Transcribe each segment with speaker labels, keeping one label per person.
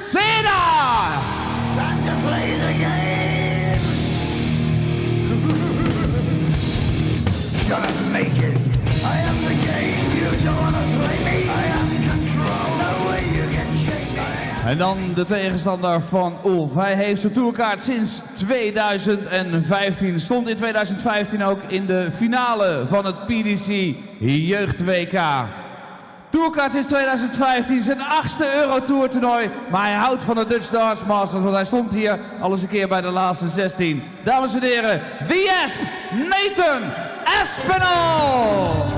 Speaker 1: Ceder!
Speaker 2: Time to play the game! Gonna make it! I am the game! You don't wanna play me! I am control! No way you can shake me!
Speaker 1: En dan de tegenstander van Ulf. Hij heeft zijn tourkaart sinds 2015. Stond in 2015 ook in de finale van het PDC Jeugd WK. Tourkaart sinds 2015, zijn 8e Eurotour toernooi. Maar hij houdt van de Dutch Darts Masters, want hij stond hier al eens een keer bij de laatste 16. Dames en heren, The Asp, Nathan Aspinall!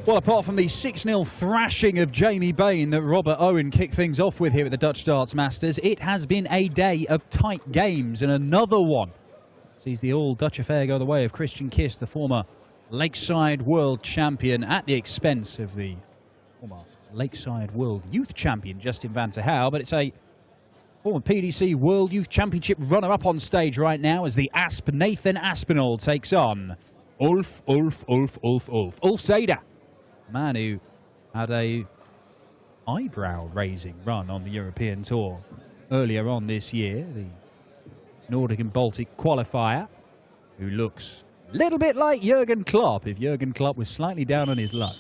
Speaker 3: Well, apart from the 6-0 thrashing of Jamie Bain that Robert Owen kicked things off with here at the Dutch Darts Masters, it has been a day of tight games, and another one sees the all-Dutch affair go the way of Christian Kiss, the former Lakeside World Champion, at the expense of the former Lakeside World Youth Champion, Justin van ter Houw. But it's a former PDC World Youth Championship runner-up on stage right now as the Asp, Nathan Aspinall, takes on Ulf Ceder. Man who had a eyebrow-raising run on the European Tour earlier on this year, the Nordic and Baltic qualifier, who looks a little bit like Jurgen Klopp, if Jurgen Klopp was slightly down on his luck.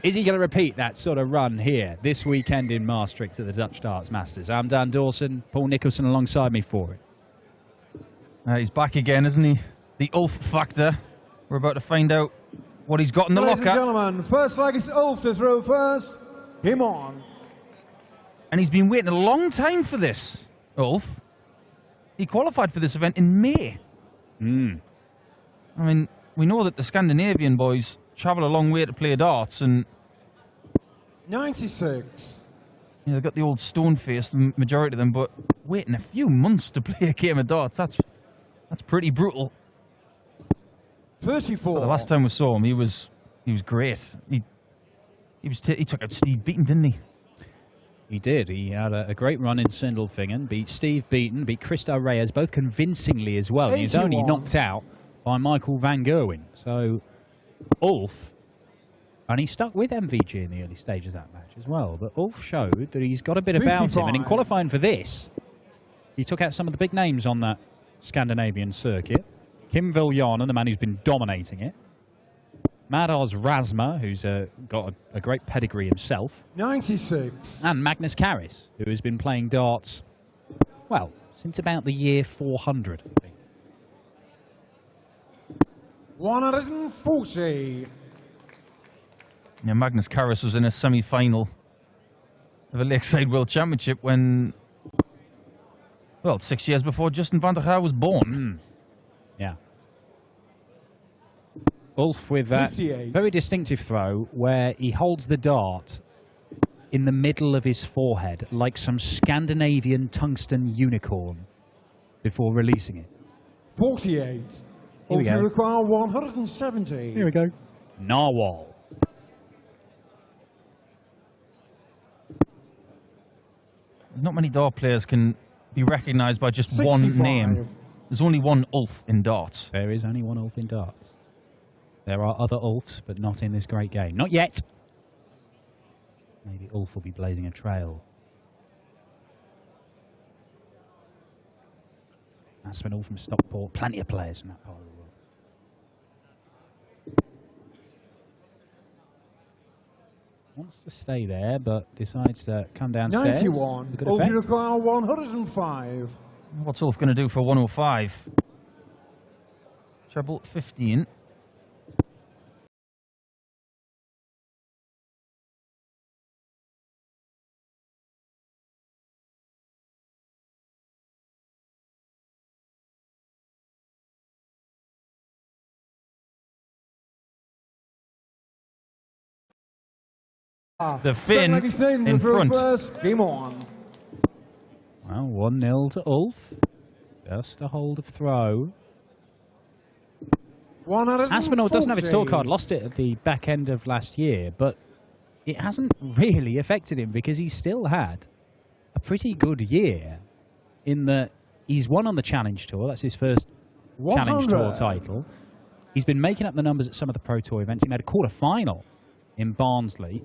Speaker 3: Is he going to repeat that sort of run here this weekend in Maastricht at the Dutch Darts Masters? I'm Dan Dawson, Paul Nicholson alongside me for it.
Speaker 4: He's back again, isn't he? The Ulf factor. We're about to find out what he's got in the
Speaker 5: Ladies
Speaker 4: locker.
Speaker 5: and gentlemen, first leg is Ulf to throw first. Him on.
Speaker 4: And he's been waiting a long time for this, Ulf. He qualified for this event in May. I mean, we know that the Scandinavian boys travel a long way to play darts, and
Speaker 5: 96.
Speaker 4: you know, they've got the old stone face, the majority of them, but waiting a few months to play a game of darts, that's pretty brutal.
Speaker 5: 34.
Speaker 4: But the last time we saw him, he was great. He took out Steve Beaton, didn't he?
Speaker 3: He did. He had a great run in Sindelfingen, beat Steve Beaton, beat Christo Reyes, both convincingly as well. He was only
Speaker 5: 81.
Speaker 3: knocked out by Michael van Gerwen. So Ulf, and he stuck with MVG in the early stages of that match as well. But Ulf showed that he's got a bit about him. And in
Speaker 5: 55.
Speaker 3: qualifying for this, he took out some of the big names on that Scandinavian circuit. Kim Viljonen, the man who's been dominating it. Mados Rasma, who's got a great pedigree himself.
Speaker 5: 96.
Speaker 3: And Magnus Carris, who has been playing darts, well, since about the year 400.
Speaker 5: 140.
Speaker 4: Yeah, Magnus Carris was in a semi-final of a Lakeside World Championship when, well, 6 years before Justin van der Haar was born.
Speaker 3: Yeah. Ulf with that
Speaker 5: 58.
Speaker 3: very distinctive throw where he holds the dart in the middle of his forehead like some Scandinavian tungsten unicorn before releasing it.
Speaker 5: 48.
Speaker 3: Here we
Speaker 5: Ulf,
Speaker 3: go.
Speaker 5: you require 170.
Speaker 3: Here we go. Narwhal.
Speaker 4: Not many dart players can be recognised by just
Speaker 5: 65.
Speaker 4: one name. There's only one Ulf in darts.
Speaker 3: There is only one Ulf in darts. There are other Ulfs, but not in this great game. Not yet. Maybe Ulf will be blazing a trail. Aspinall from Stockport. Plenty of players from that part of the world. Wants to stay there, but decides to come downstairs.
Speaker 5: 91.
Speaker 3: It's a good
Speaker 5: Ulf,
Speaker 3: effect.
Speaker 5: you require 105.
Speaker 4: What's Ulf going to do for 105? Treble 15. The Finn
Speaker 5: Second leg is Nathan
Speaker 4: in
Speaker 5: to throw
Speaker 4: front.
Speaker 5: first. Game on.
Speaker 3: Well, 1-0 to Ulf. Just a hold of throw.
Speaker 5: 140.
Speaker 3: Aspinall doesn't have its scorecard. Lost it at the back end of last year, but it hasn't really affected him because he still had a pretty good year in that He's won on the Challenge Tour. That's his first Challenge Tour title. He's been making up the numbers at some of the Pro Tour events. He made a quarter-final in Barnsley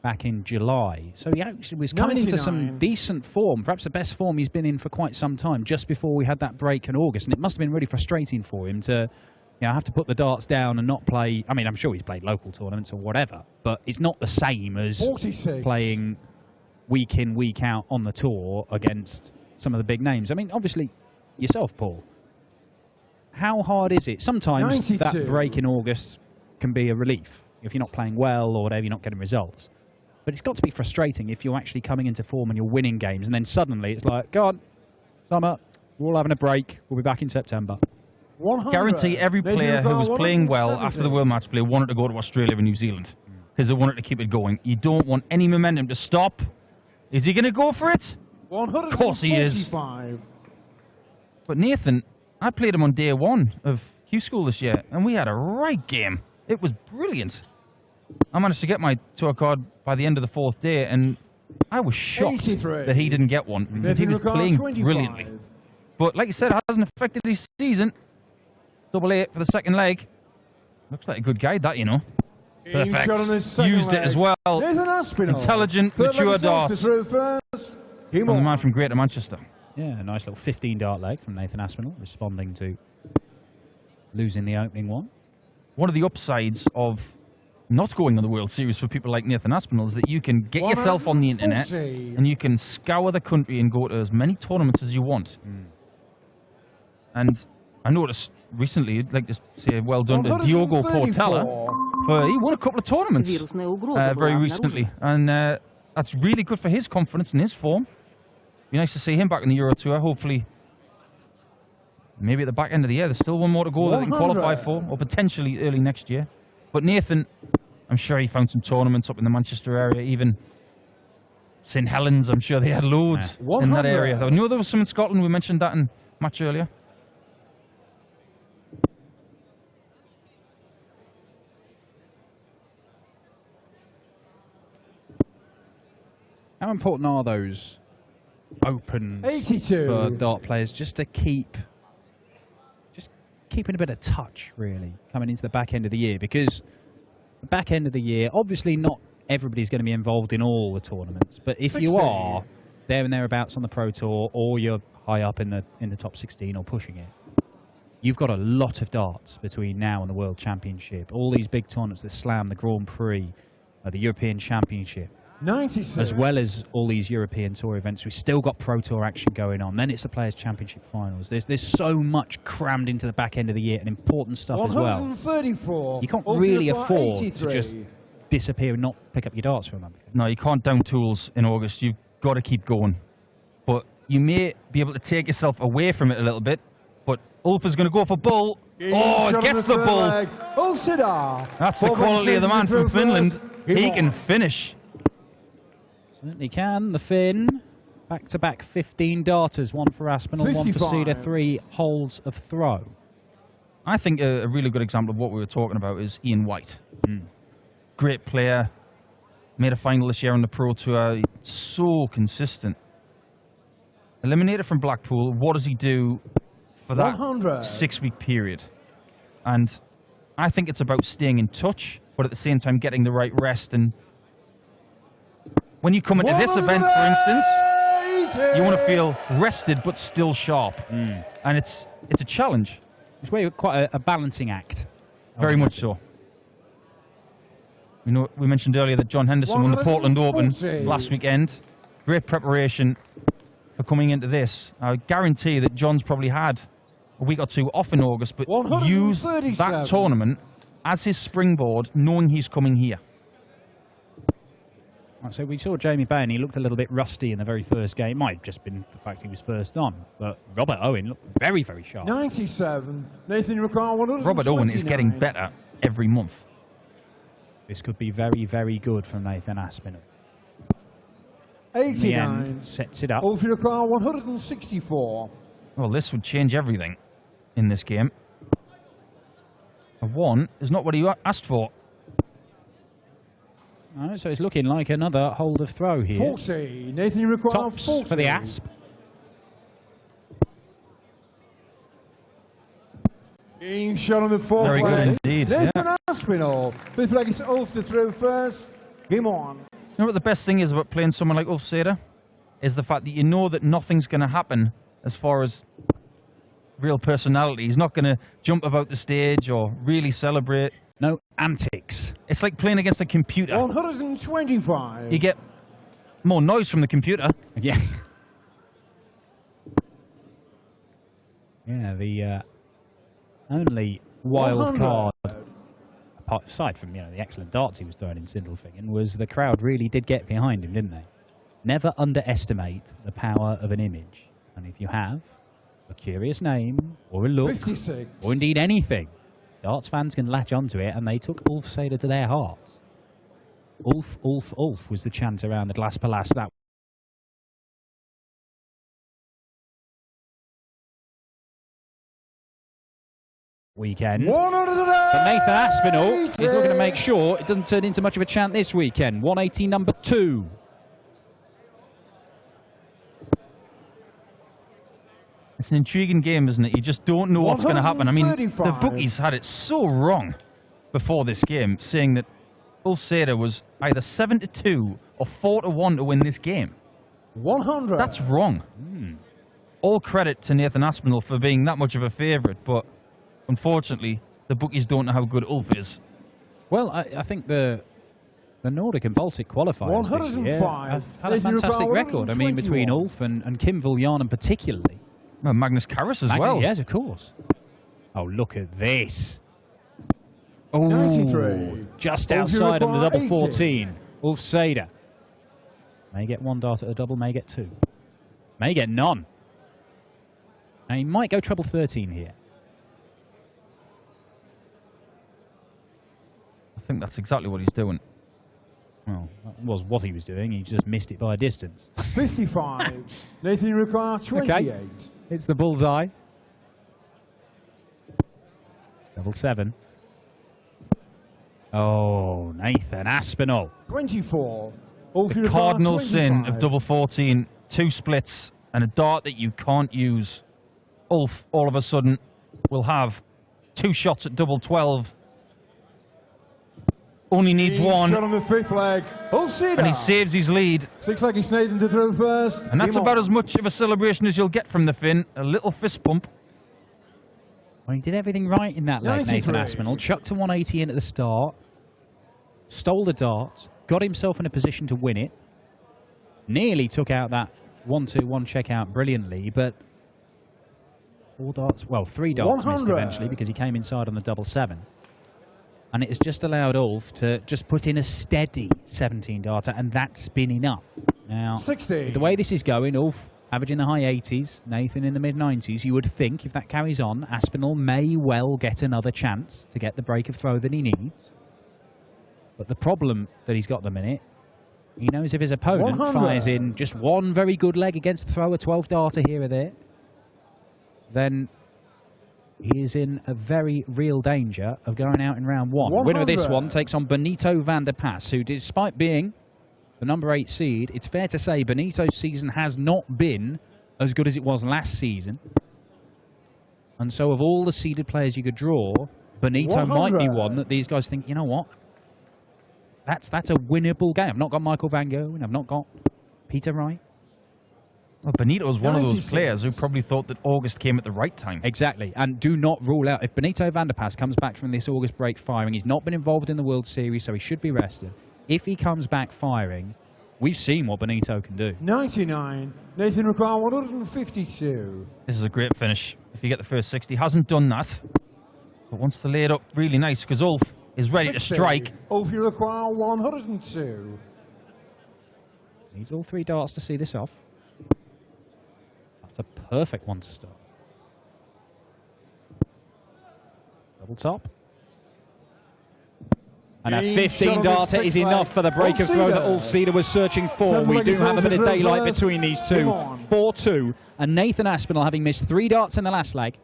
Speaker 3: back in July. So he actually was coming into some decent form, perhaps the best form he's been in for quite some time, just before we had that break in August. And it must have been really frustrating for him to have to put the darts down and not play. I mean, I'm sure he's played local tournaments or whatever, but it's not the same as
Speaker 5: 46.
Speaker 3: playing week in, week out on the tour against some of the big names. I mean, obviously, yourself, Paul, how hard is it? Sometimes
Speaker 5: 92.
Speaker 3: that break in August can be a relief. If you're not playing well or whatever, you're not getting results. But it's got to be frustrating if you're actually coming into form and you're winning games, and then suddenly it's like, go on, summer, we're all having a break, we'll be back in September.
Speaker 5: 100.
Speaker 4: Guarantee every player who was playing well after the World Match Play wanted to go to Australia and New Zealand because they wanted to keep it going. You don't want any momentum to stop. Is he going to go for it? Of course he is. But Nathan, I played him on day one of Q School this year, and we had a right game. It was brilliant. I managed to get my tour card by the end of the fourth day, and I was shocked
Speaker 5: 83.
Speaker 4: that he didn't get one because he was playing brilliantly. But like you said, it hasn't affected his season. Double 8 for the second leg. Looks like a good guide, that, you know. Perfect. Used it as well. Intelligent, mature darts. From the man from Greater Manchester.
Speaker 3: Yeah, a nice little 15-dart leg from Nathan Aspinall, responding to losing the opening one.
Speaker 4: One of the upsides of not going on the World Series for people like Nathan Aspinall is that you can get yourself on the internet and you can scour the country and go to as many tournaments as you want. And I noticed recently, I'd like to say well done to Diogo Portela. He won a couple of tournaments very recently, and that's really good for his confidence and his form. Be nice to see him back in the Euro Tour, hopefully. Maybe at the back end of the year. There's still one more to go that he can qualify for, or potentially early next year. But Nathan, I'm sure he found some tournaments up in the Manchester area, even St Helens. I'm sure they had loads in that area. I know there was some in Scotland. We mentioned that in match earlier.
Speaker 3: How important are those opens
Speaker 5: 82
Speaker 3: for dart players just to keeping a bit of touch, really, coming into the back end of the year? Because the back end of the year, obviously not everybody's going to be involved in all the tournaments, but if you are there and thereabouts on the Pro Tour, or you're high up in the top 16 or pushing it, you've got a lot of darts between now and the World Championship. All these big tournaments, the Slam, the Grand Prix, the European Championship.
Speaker 5: 96.
Speaker 3: As well as all these European Tour events, we've still got Pro Tour action going on. Then it's the Players' Championship finals. There's so much crammed into the back end of the year, and important stuff as well.
Speaker 5: 134.
Speaker 3: You can't really afford to just disappear and not pick up your darts for a month.
Speaker 4: No, you can't down tools in August. You've got to keep going. But you may be able to take yourself away from it a little bit. But Ulf is going to go for bull. Oh, gets the bull.
Speaker 5: Ceder.
Speaker 4: That's the quality of the man from Finland. He can finish.
Speaker 3: Certainly can. The Finn. Back-to-back 15 darters. One for Aspinall, one for Ceder. 3 holes of throw.
Speaker 4: I think a really good example of what we were talking about is Ian White. Great player. Made a final this year on the Pro Tour. So consistent. Eliminated from Blackpool. What does he do for that 6-week period? And I think it's about staying in touch, but at the same time getting the right rest. And when you come into this event, for instance, you want to feel rested but still sharp. And it's a challenge.
Speaker 3: It's quite a balancing act.
Speaker 4: Very much so. You know, we mentioned earlier that John Henderson won the Portland Open last weekend. Great preparation for coming into this. I guarantee that John's probably had a week or two off in August, but used that tournament as his springboard, knowing he's coming here.
Speaker 3: Right, so we saw Jamie Bain. He looked a little bit rusty in the very first game. Might have just been the fact he was first on. But Robert Owen looked very, very sharp.
Speaker 5: 97. Nathan Ricard, 129.
Speaker 4: Robert Owen is getting better every month.
Speaker 3: This could be very, very good from Nathan Aspinall.
Speaker 5: 89.
Speaker 3: Sets it up.
Speaker 5: Ulf Ricard, 164.
Speaker 4: Well, this would change everything in this game. A 1 is not what he asked for.
Speaker 3: So it's looking like another hold of throw here.
Speaker 5: 40. Nathan Ricard,
Speaker 3: Tops
Speaker 5: 40.
Speaker 3: for the Asp.
Speaker 5: Being shot on the fourth
Speaker 4: Very good
Speaker 5: flag.
Speaker 4: indeed,
Speaker 5: Nathan Aspinall. Fifth flag is Ulf to throw first. Game on.
Speaker 4: You know what the best thing is about playing someone like Ulf Ceder? Is the fact that you know that nothing's going to happen as far as real personality. He's not going to jump about the stage or really celebrate.
Speaker 3: No antics.
Speaker 4: It's like playing against a computer.
Speaker 5: 125.
Speaker 4: You get more noise from the computer.
Speaker 3: Yeah. Yeah, the only wild
Speaker 5: 100.
Speaker 3: card, aside from the excellent darts he was throwing in Sindelfingen, was the crowd really did get behind him, didn't they? Never underestimate the power of an image. And if you have a curious name, or a look,
Speaker 5: 56.
Speaker 3: or indeed anything, darts fans can latch onto it, and they took Ulf Ceder to their hearts. Ulf, Ulf, Ulf was the chant around the Glass Palace that weekend. But Nathan Aspinall is looking to make sure it doesn't turn into much of a chant this weekend. 180 number 2.
Speaker 4: It's an intriguing game, isn't it? You just don't know what's going to happen. I mean, the
Speaker 5: 135.
Speaker 4: bookies had it so wrong before this game, saying that Ulf Ceder was either 7-2 or 4-1 to win this game.
Speaker 5: 100.
Speaker 4: That's wrong. All credit to Nathan Aspinall for being that much of a favourite, but unfortunately, the bookies don't know how good Ulf is.
Speaker 3: Well, I think the Nordic and Baltic qualifiers this year
Speaker 5: 105.
Speaker 3: have had a fantastic record. I mean, between Ulf and Kim Viljanen particularly.
Speaker 4: Well, Magnus Karras as well.
Speaker 3: Yes, of course. Oh, look at this.
Speaker 4: Oh,
Speaker 5: 93.
Speaker 3: Just
Speaker 5: Ulf
Speaker 3: outside on the double
Speaker 5: 80.
Speaker 3: 14. Ulf Ceder. May get 1 dart at the double, may get 2. May get none. Now, he might go treble 13 here.
Speaker 4: I think that's exactly what he's doing.
Speaker 3: Well, that was what he was doing. He just missed it by a distance.
Speaker 5: 55. Nathan Ricard, 28.
Speaker 3: Okay. It's the bullseye. Double 7. Oh, Nathan Aspinall.
Speaker 5: 24.
Speaker 4: The cardinal sin of double 14, 2 splits, and a dart that you can't use. Ulf, all of a sudden, will have 2 shots at double 12. Only needs 1,
Speaker 5: Shot on the 5th leg. Ceder.
Speaker 4: and he saves his lead.
Speaker 5: 6th leg is Nathan to throw first.
Speaker 4: And that's
Speaker 5: Game
Speaker 4: about
Speaker 5: on.
Speaker 4: as much of a celebration as you'll get from the Finn. A little fist pump.
Speaker 3: Well, he did everything right in that leg,
Speaker 5: 93.
Speaker 3: Nathan Aspinall. Chucked a 180 in at the start. Stole the dart. Got himself in a position to win it. Nearly took out that 1-2-1 check out brilliantly, but 4 darts, well, 3 darts missed
Speaker 5: 100.
Speaker 3: eventually because he came inside on the double 7. And it has just allowed Ulf to just put in a steady 17 darter, and that's been enough. Now,
Speaker 5: 60.
Speaker 3: the way this is going, Ulf averaging the high 80s, Nathan in the mid 90s, you would think if that carries on, Aspinall may well get another chance to get the break of throw that he needs. But the problem that he's got at the minute, he knows if his opponent
Speaker 5: 100.
Speaker 3: fires in just 1 very good leg against the throw, a 12 darter here or there, then he is in a very real danger of going out in round 1. Winner of this
Speaker 5: 100.
Speaker 3: one takes on Benito van der Pas, who, despite being the number 8 seed, it's fair to say Benito's season has not been as good as it was last season. And so of all the seeded players you could draw, Benito might be
Speaker 5: 100.
Speaker 3: one that these guys think, you know what? That's a winnable game. I've not got Michael van Gogh, and I've not got Peter Wright.
Speaker 4: Well, Benito was one of those
Speaker 5: 96.
Speaker 4: players who probably thought that August came at the right time.
Speaker 3: Exactly, and do not rule out, if Benito van der Pas comes back from this August break firing, he's not been involved in the World Series, so he should be rested. If he comes back firing, we've seen what Benito can do.
Speaker 5: 99. Nathan Ricard, 152.
Speaker 4: This is a great finish. If you get the first 60, hasn't done that, but wants to lay it up really nice because Ulf is ready to
Speaker 5: 60.
Speaker 4: strike.
Speaker 5: Ulf Ricard, 102.
Speaker 3: Needs all 3 darts to see this off. That's a perfect one to start. Double top. And a 15 darter is enough for the break of throw that Ulf Ceder was searching for. We do have a bit of daylight between these two. 4-2. And Nathan Aspinall, having missed 3 darts in the last leg,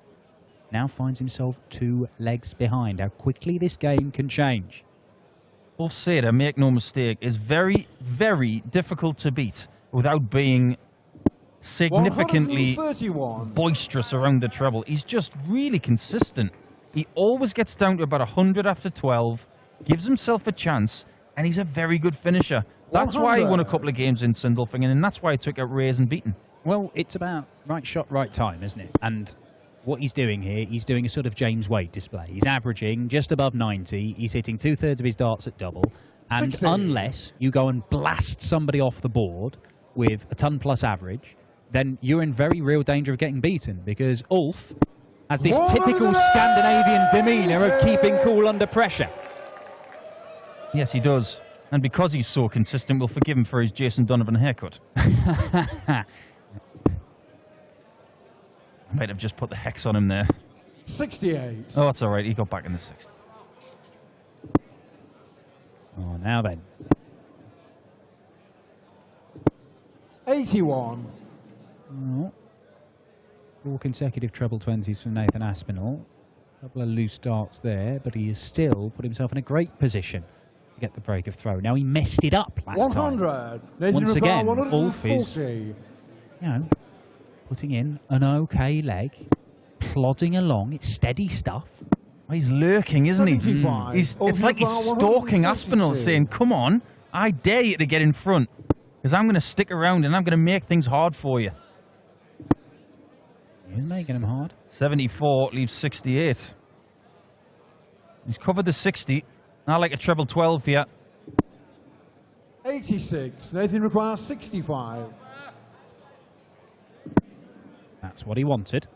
Speaker 3: now finds himself 2 legs behind. How quickly this game can change.
Speaker 4: Ulf Ceder, make no mistake, is very, very difficult to beat without being significantly
Speaker 5: 131.
Speaker 4: boisterous around the treble. He's just really consistent. He always gets down to about 100 after 12, gives himself a chance, and he's a very good finisher. That's why he won a couple of games in Sindelfingen, and that's why he took out Reyes and beaten.
Speaker 3: Well, it's about right shot, right time, isn't it? And what he's doing here, he's doing a sort of James Wade display. He's averaging just above 90. He's hitting 2/3 of his darts at double. And
Speaker 5: 60.
Speaker 3: unless you go and blast somebody off the board with a ton plus average, then you're in very real danger of getting beaten, because Ulf has this typical Scandinavian demeanour of keeping cool under pressure.
Speaker 4: Yes, he does. And because he's so consistent, we'll forgive him for his Jason Donovan haircut. I might have just put the hex on him there.
Speaker 5: 68.
Speaker 4: Oh, it's all right. He got back in the 60.
Speaker 3: Oh, now then.
Speaker 5: 81.
Speaker 3: Oh. 4 consecutive treble 20s from Nathan Aspinall. A couple of loose darts there, but he has still put himself in a great position to get the break of throw. Now, he messed it up last
Speaker 5: 100.
Speaker 3: time. Once again, Ulf is,
Speaker 5: 140.
Speaker 3: putting in an okay leg, plodding along. It's steady stuff.
Speaker 4: Oh, he's lurking, isn't he?
Speaker 5: 75.
Speaker 4: It's like he's stalking Aspinall, saying, come on, I dare you to get in front, because I'm going to stick around and I'm going to make things hard for you.
Speaker 3: He's making him hard.
Speaker 4: 74 leaves 68. He's covered the 60. I like a treble 12 here.
Speaker 5: 86. Nathan requires 65.
Speaker 3: That's what he wanted.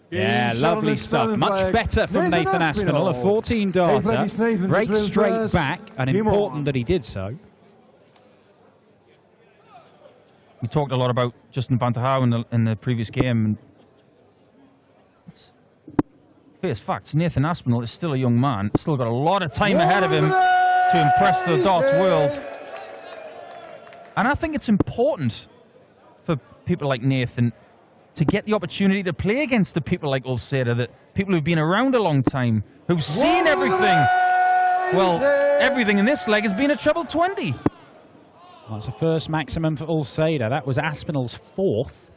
Speaker 5: Game
Speaker 3: Yeah, lovely stuff. Much better from Nathan Aspinall. A 14 darter. Breaks straight back, and important that he did so.
Speaker 4: We talked a lot about Justin Van der Houwen in the previous game. And face facts, Nathan Aspinall is still a young man. Still got a lot of time ahead of him to impress the darts world. And I think it's important for people like Nathan to get the opportunity to play against the people like Ulf Ceder, that people who've been around a long time, who've seen everything. Well, everything in this leg has been a treble 20.
Speaker 3: Well, that's the first maximum for Ulf Ceder. That was Aspinall's 4th.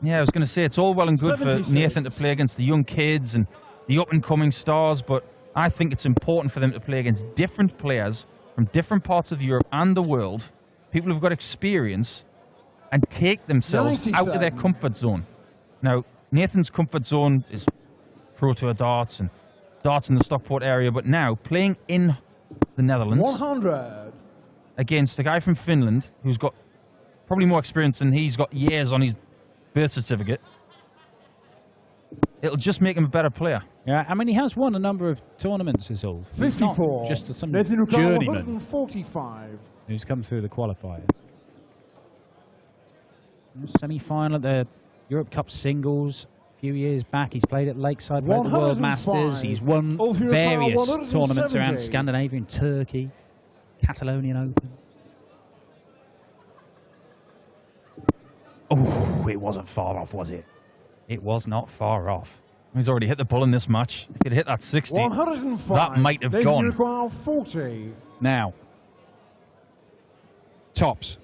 Speaker 4: Yeah, I was going to say, it's all well and good
Speaker 5: 76.
Speaker 4: for Nathan to play against the young kids and the up-and-coming stars, but I think it's important for them to play against different players from different parts of Europe and the world, people who've got experience, and take themselves out of their comfort zone. Now, Nathan's comfort zone is Pro Tour darts and darts in the Stockport area, but now playing in the Netherlands
Speaker 5: 100.
Speaker 4: against a guy from Finland who's got probably more experience than he's got years on his birth certificate, it'll just make him a better player.
Speaker 3: Yeah, I mean, he has won a number of tournaments as Ulf. He's not
Speaker 5: 54.
Speaker 3: just some
Speaker 5: Nathan requires
Speaker 3: journeyman
Speaker 5: 145.
Speaker 3: who's come through the qualifiers. Semi-final at the Europe Cup singles a few years back. He's played at Lakeside, played the World
Speaker 5: 105.
Speaker 3: Masters. He's won
Speaker 5: Ulf, you
Speaker 3: various
Speaker 5: require 170.
Speaker 3: tournaments around Scandinavia and Turkey, Catalonian Open. Oh, it wasn't far off, was it? It was not far off.
Speaker 4: He's already hit the bull in this match. If he'd hit that 60,
Speaker 5: 105.
Speaker 4: that might have
Speaker 5: Nathan
Speaker 4: gone.
Speaker 5: requires 40.
Speaker 3: Now, tops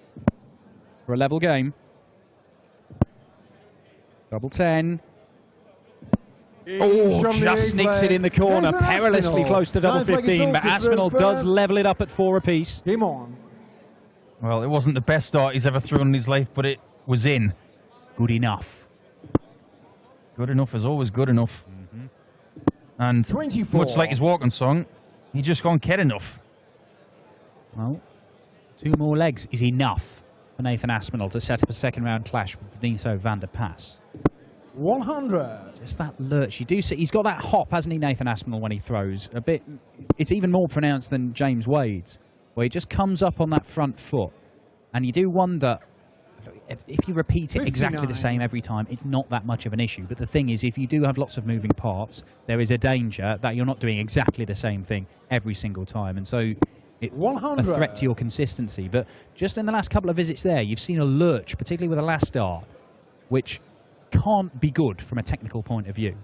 Speaker 3: for a level game. Double 10. Oh, just sneaks it in the corner,
Speaker 5: Nathan
Speaker 3: perilously
Speaker 5: Aspinall.
Speaker 3: close to double
Speaker 5: Nice leg
Speaker 3: 15, but
Speaker 5: assaulted
Speaker 3: Aspinall
Speaker 5: through
Speaker 3: does
Speaker 5: first.
Speaker 3: level it up at 4 apiece.
Speaker 5: Game on.
Speaker 4: Well, it wasn't the best start he's ever thrown in his life, but it was in.
Speaker 3: Good enough.
Speaker 4: Good enough is always good enough. And
Speaker 5: 24.
Speaker 4: much like his walking song, he just can't get enough.
Speaker 3: Well, 2 more legs is enough for Nathan Aspinall to set up a second round clash with Veniso van der Pas.
Speaker 5: 100.
Speaker 3: Just that lurch. You do see he's got that hop, hasn't he, Nathan Aspinall, when he throws? A bit. It's even more pronounced than James Wade's, where he just comes up on that front foot. And you do wonder, if you repeat it exactly the
Speaker 5: 59.
Speaker 3: same every time, it's not that much of an issue. But the thing is, if you do have lots of moving parts, there is a danger that you're not doing exactly the same thing every single time. And so it's
Speaker 5: 100.
Speaker 3: a threat to your consistency. But just in the last couple of visits there, you've seen a lurch, particularly with the last dart, which can't be good from a technical point of view.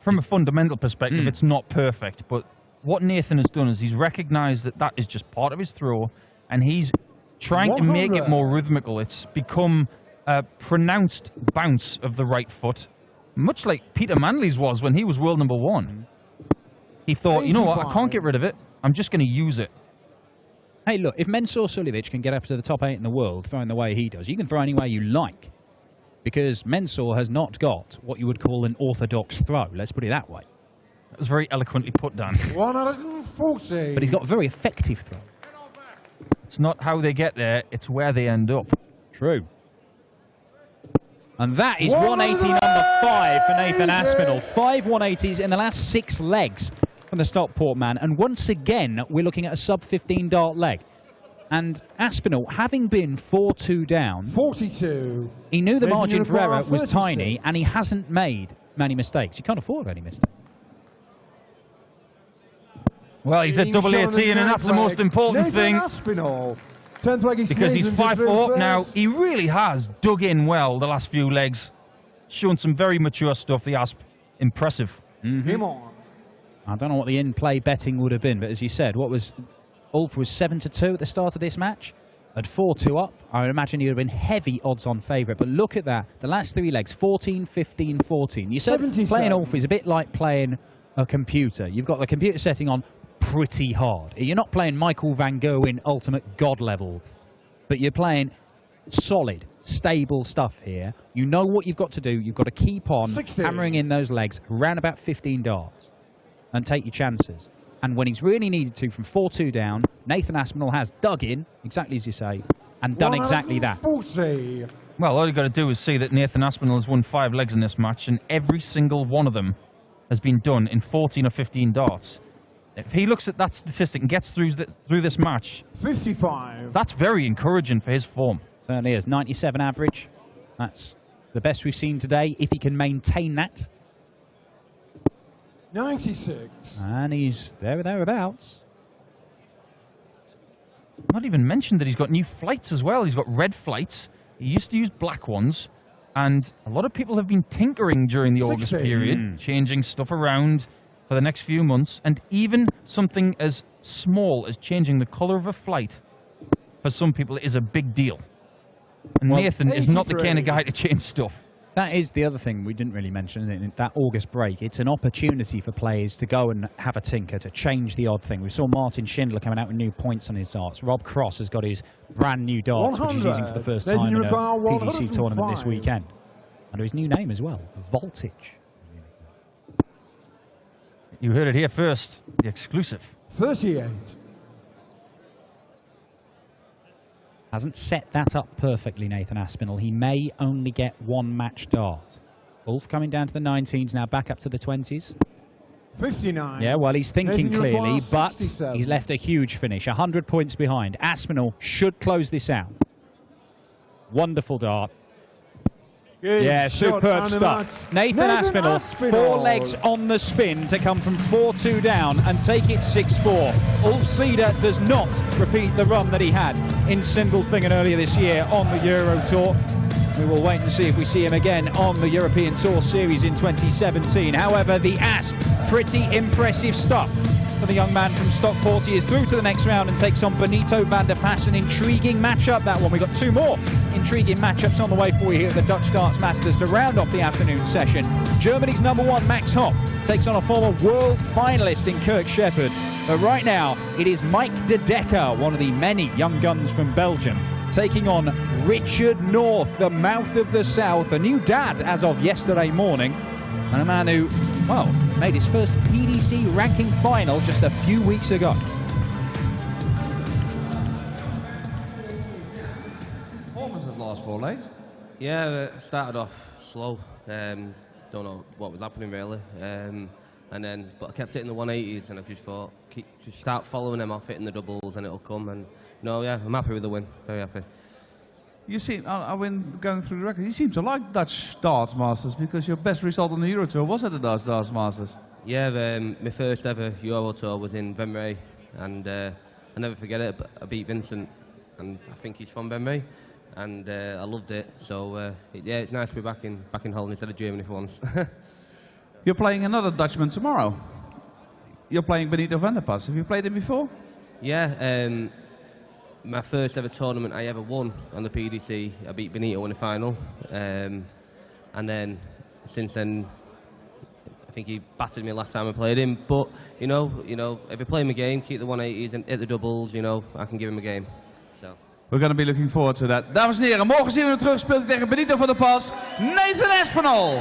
Speaker 4: From a fundamental perspective, it's not perfect, but what Nathan has done is he's recognised that that is just part of his throw, and he's trying to make it
Speaker 5: 100.
Speaker 4: more rhythmical. It's become a pronounced bounce of the right foot, much like Peter Manley's was when he was world number 1. He thought, you know what, I can't get rid of it. I'm just going to use it.
Speaker 3: Hey, look, if Mensur Suljovic can get up to the top 8 in the world throwing the way he does, you can throw any way you like. Because Mensur has not got what you would call an orthodox throw. Let's put it that way.
Speaker 4: That was very eloquently put, Dan.
Speaker 5: 140.
Speaker 3: But he's got a very effective throw.
Speaker 4: It's not how they get there, it's where they end up.
Speaker 3: True. And that is 180 number 5 for Nathan Aspinall. 5 180s in the last 6 legs from the Stockport man. And once again, we're looking at a sub-15 dart leg. And Aspinall, having been 4-2 down,
Speaker 5: 42.
Speaker 3: he knew the
Speaker 5: Nathan
Speaker 3: margin for
Speaker 5: Unicorn
Speaker 3: error was
Speaker 5: 36.
Speaker 3: tiny, and he hasn't made many mistakes. You can't afford any mistakes.
Speaker 4: Well, he's at double 18, and that's the most important
Speaker 5: Nathan
Speaker 4: thing.
Speaker 5: Aspinall. 10th leg is
Speaker 4: Because he's
Speaker 5: Nathan
Speaker 4: 5-4
Speaker 5: just
Speaker 4: now.
Speaker 5: reversed.
Speaker 4: He really has dug in well the last few legs. Shown some very mature stuff, the Asp. Impressive.
Speaker 5: Come on.
Speaker 3: I don't know what the in-play betting would have been, but as you said, what was Ulf was 7-2 at the start of this match. At 4-2 up, I would imagine he would have been heavy odds-on favourite. But look at that. The last 3 legs, 14, 15, 14. You said
Speaker 5: 77.
Speaker 3: playing Ulf is a bit like playing a computer. You've got the computer setting on pretty hard. You're not playing Michael Van Gogh in ultimate god level, but you're playing solid, stable stuff here. You know what you've got to do. You've got to keep on
Speaker 5: 60.
Speaker 3: hammering in those legs around about 15 darts and take your chances. And when he's really needed to, from 4-2 down, Nathan Aspinall has dug in, exactly as you say, and done exactly that.
Speaker 5: 140.
Speaker 4: Well, all you've got to do is see that Nathan Aspinall has won 5 legs in this match, and every single one of them has been done in 14 or 15 darts. If he looks at that statistic and gets through this match,
Speaker 5: 55.
Speaker 4: that's very encouraging for his form.
Speaker 3: Certainly is. 97 average. That's the best we've seen today, if he can maintain that.
Speaker 5: 96.
Speaker 3: And he's there or thereabouts.
Speaker 4: Not even mentioned that he's got new flights as well. He's got red flights. He used to use black ones. And a lot of people have been tinkering during the August
Speaker 5: 60.
Speaker 4: period, changing stuff around for the next few months. And even something as small as changing the color of a flight, for some people, is a big deal. And
Speaker 3: Well,
Speaker 4: Nathan is not the
Speaker 5: 83.
Speaker 4: kind of guy to change stuff.
Speaker 3: That is the other thing we didn't really mention in that August break. It's an opportunity for players to go and have a tinker, to change the odd thing. We saw Martin Schindler coming out with new points on his darts. Rob Cross has got his brand new darts, which he's using for the first
Speaker 5: Nathan
Speaker 3: time in a
Speaker 5: Unicorn,
Speaker 3: PDC tournament this
Speaker 5: 105.
Speaker 3: weekend. Under his new name as well, Voltage.
Speaker 4: You heard it here first, the exclusive.
Speaker 5: 38.
Speaker 3: Hasn't set that up perfectly, Nathan Aspinall. He may only get 1 match dart. Ulf coming down to the 19s, now back up to the 20s.
Speaker 5: 59.
Speaker 3: Yeah, well, he's thinking
Speaker 5: Nathan
Speaker 3: clearly,
Speaker 5: requires
Speaker 3: but
Speaker 5: 67.
Speaker 3: he's left a huge finish. 100 points behind. Aspinall should close this out. Wonderful dart.
Speaker 5: Good
Speaker 3: Yeah,
Speaker 5: shot,
Speaker 3: superb
Speaker 5: and
Speaker 3: stuff.
Speaker 5: that's
Speaker 3: Nathan Aspinall, 4 legs on the spin to come from 4-2 down and take it 6-4. Ulf Ceder does not repeat the run that he had in Sindelfingen earlier this year on the Euro Tour. We will wait and see if we see him again on the European Tour Series in 2017. However, the Asp, pretty impressive stuff for the young man from Stockport. He is through to the next round and takes on Benito van der Pas. An intriguing matchup, that one. We've got 2 more intriguing matchups on the way for you here at the Dutch Darts Masters to round off the afternoon session. Germany's #1, Max Hopp, takes on a former world finalist in Kirk Shepherd. But right now, it is Mike de Decker, one of the many young guns from Belgium, taking on Richard North, the mouth of the South, a new dad as of yesterday morning, and a man who, well, made his first PDC ranking final just a few weeks ago.
Speaker 1: Performances last 4 legs.
Speaker 6: Yeah, started off slow. Don't know what was happening really. But I kept hitting the 180s, and I just thought, just start following them off, hitting the doubles, and it'll come. And yeah, I'm happy with the win. Very happy.
Speaker 1: You seem, I've been going through the record, you seem to like Dutch Darts Masters because your best result on the Euro Tour was at the Dutch Darts Masters.
Speaker 6: Yeah, my first ever Euro Tour was in Venray, and I never forget it. But I beat Vincent, and I think he's from Venray, and I loved it. So yeah, it's nice to be back in Holland instead of Germany for once.
Speaker 1: You're playing another Dutchman tomorrow. You're playing Benito van der Pas. Have you played him before?
Speaker 6: Yeah, my first ever tournament I ever won on the PDC. I beat Benito in the final, and then since then, I think he battered me last time I played him. But you know, if I play him a game, keep the 180s and hit the doubles, you know, I can give him a game. So.
Speaker 1: We're going to be looking forward to that. Dames en heren, morgen zien we hem terug. Speelt hij tegen Benito van der Pas. Nathan Aspinall.